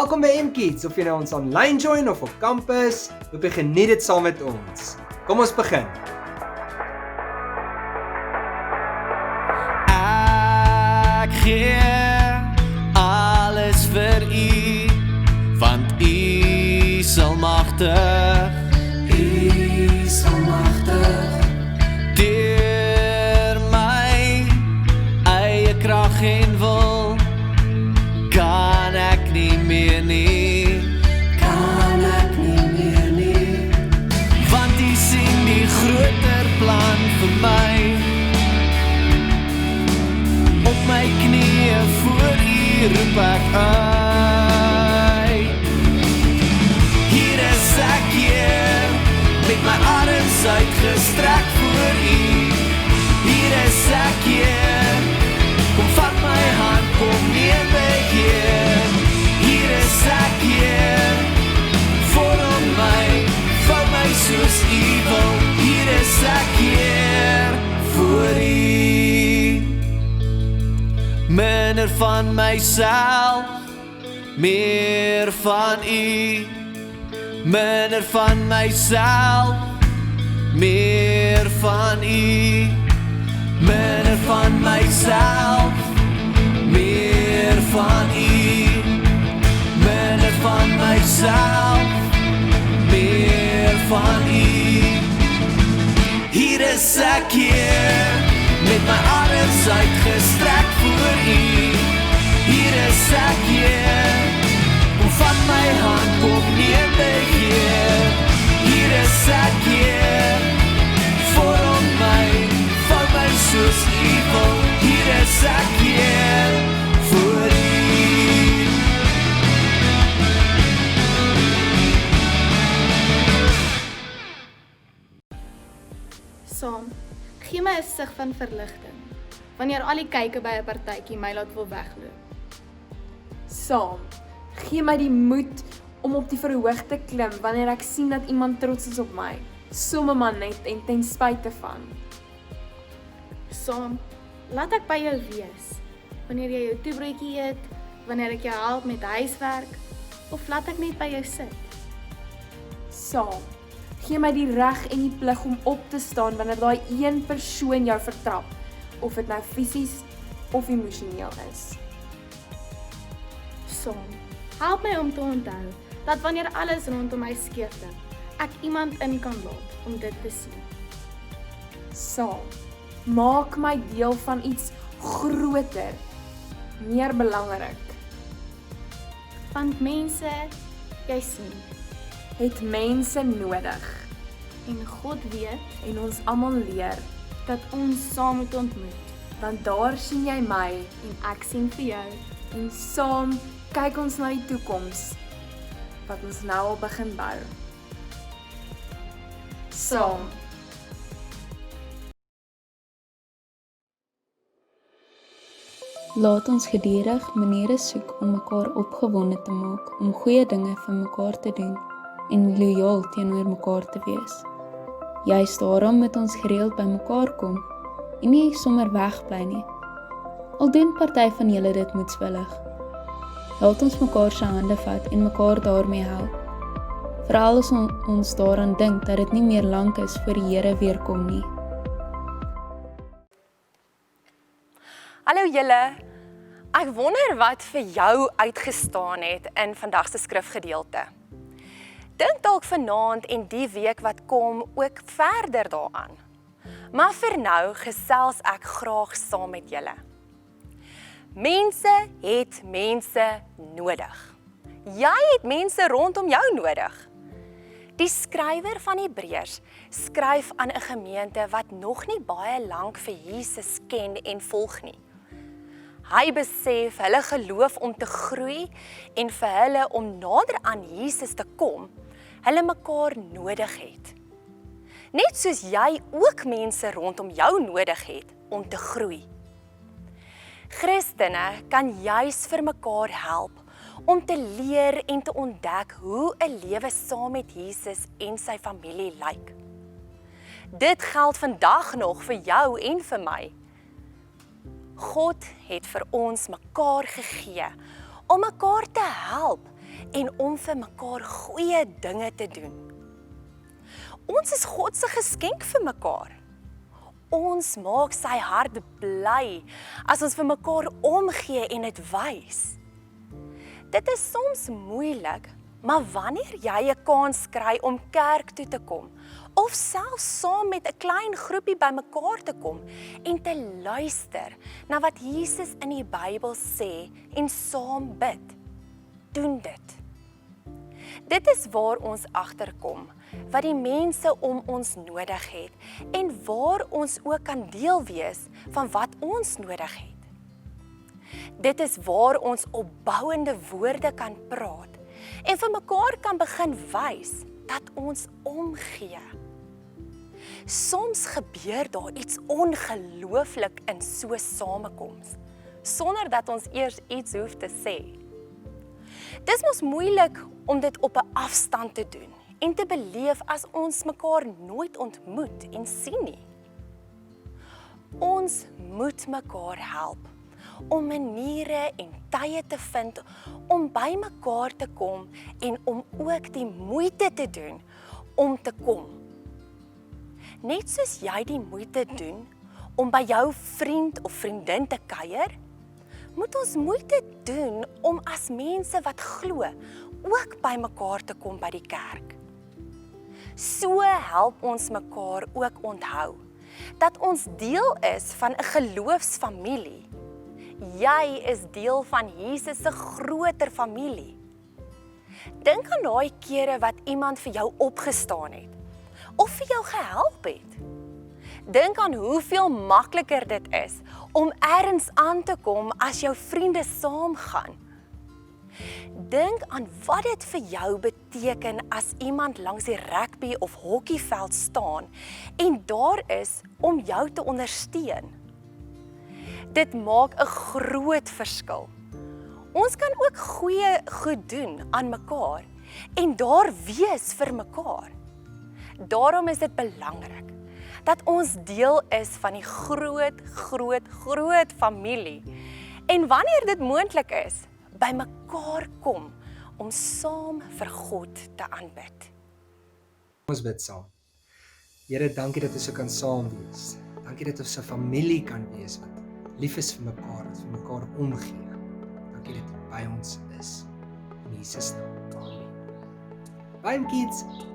Welkom by M-Kids, of jy nou ons online join of op campus, hoop jy geniet dit saam met ons. Kom ons begin. Ek gee alles vir U, want U sal magtig. U sal magtig. Deur my eie krag en wil, kan ek nie meer nie. Kan ek nie meer nie. Want U sien die groter plan vir my. Op my knieë voor U roep ek uit. Hier is ek hier, met my arms uitgestrek voor U. Hier is ek hier, kom vat my hand, kom neem beheer. Hier is ek hier, vorm my, vou my soos U wil. Hier is ek hier, voor U. Minder van myself, meer van U. Minder van myself, meer van U. Minder van myself, meer van U. Minder van myself, meer van U. Hier is ek hier, met my arms uitgestrek voor U. Hier is ek hier, kom vat my hand, kom neem beheer. Hier is ek hier, vorm my, vou my soos U wil. Hier is ek hier, voor U. Saam, gee my 'n sig van verligting, wanneer al die kyke by 'n partytjie my laat wil wegloop. Saam, gee my die moed om op die verhoog te klim wanneer ek sien dat iemand trots is op my, somme maar net en ten spyte van. Saam, laat ek by jou wees, wanneer jy jou toebroodjie eet, wanneer ek jou help met huiswerk, of laat ek net by jou sit. Saam, gee my die reg en die plig om op te staan wanneer daai een persoon jou vertrap, of dit nou fisies of emosioneel is. Saam, help my om te onthou, dat wanneer alles rondom my skeefloop, ek iemand in kan laat om dit te sien. Saam, maak my deel van iets groter, meer belangrik. Want mense, jy sien, Het mense nodig, en God weet, en ons almal leer, dat ons saam moet ontmoet, want daar sien jy my, en ek sien vir jou. en saam kyk ons na die toekoms, wat ons nou al begin bou. Saam. Laat ons gedurig maniere soek om mekaar opgewonde te maak, om goeie dinge vir mekaar te doen en loyaal teenoor mekaar te wees. Juist daarom moet ons gereeld by mekaar kom en nie sommer wegbly nie. Al doen party van julle dit moedswillig. Laat ons mekaar se hande vat en mekaar daarmee help. Veral as ons daaraan dink dat dit nie meer lank is voor die Here weer kom nie. Hallo julle, ek wonder wat vir jou uitgestaan het in vandag se skrifgedeelte. Dink dalk vanaand en die week wat kom ook verder daaraan. Maar vir nou gesels ek graag saam met julle. Mense het mense nodig. Jy het mense rondom jou nodig. Die skrywer van Hebreërs skryf aan 'n gemeente wat nog nie baie lank vir Jesus ken en volg nie. Hy besef hulle geloof om te groei en vir hulle om nader aan Jesus te kom, hulle mekaar nodig het. Net soos jy ook mense rondom jou nodig het om te groei. Christene kan juis vir mekaar help om te leer en te ontdek hoe 'n lewe saam met Jesus en sy familie lyk. Dit geld vandag nog vir jou en vir my. God het vir ons mekaar gegee om mekaar te help en om vir mekaar goeie dinge te doen. Ons is God se geskenk vir mekaar. Ons maak sy hart bly as ons vir mekaar omgee en dit wys. Dit is soms moeilik, maar wanneer jy 'n kans kry om kerk toe te kom, of selfs saam met 'n klein groepie bymekaar te kom en te luister na wat Jesus in die Bybel sê en saam bid, doen dit. Dit is waar ons agterkom wat die mense om ons nodig het en waar ons ook kan deel wees van wat ons nodig het. Dit is waar ons opbouende woorde kan praat en vir mekaar kan begin wys dat ons omgee. Soms gebeur daar iets ongelooflik in so 'n samekoms, sonder dat ons eers iets hoef te sê. Dis mos moeilik om dit op 'n afstand te doen en te beleef as ons mekaar nooit ontmoet en sien nie. Ons moet mekaar help om maniere en tye te vind om by mekaar te kom en om ook die moeite te doen om te kom. Net soos jy die moeite doen om by jou vriend of vriendin te kuier, moet ons moeite doen om as mense wat glo ook by mekaar te kom by die kerk. So help ons mekaar ook onthou dat ons deel is van 'n geloofsfamilie. Jy is deel van Jesus se groter familie. Dink aan daai kere wat iemand vir jou opgestaan het of vir jou gehelp het. Dink aan hoeveel makliker dit is om ergens aan te kom as jou vriende saamgaan. Dink aan wat dit vir jou beteken as iemand langs die rugby of hokkieveld staan en daar is om jou te ondersteun. Dit maak 'n groot verskil. Ons kan ook goeie goed doen aan mekaar en daar wees vir mekaar. Daarom is dit belangrik dat ons deel is van die groot familie. En wanneer dit moontlik is, by mekaar kom om saam vir God te aanbid. Ons bid saam. Here, dankie dat ons so kan saam wees. Dankie dat ons 'n familie kan wees wat lief is vir mekaar, wat vir mekaar omgee. Dankie dat U by ons is. In Jesus naam. Amen. Bye kids.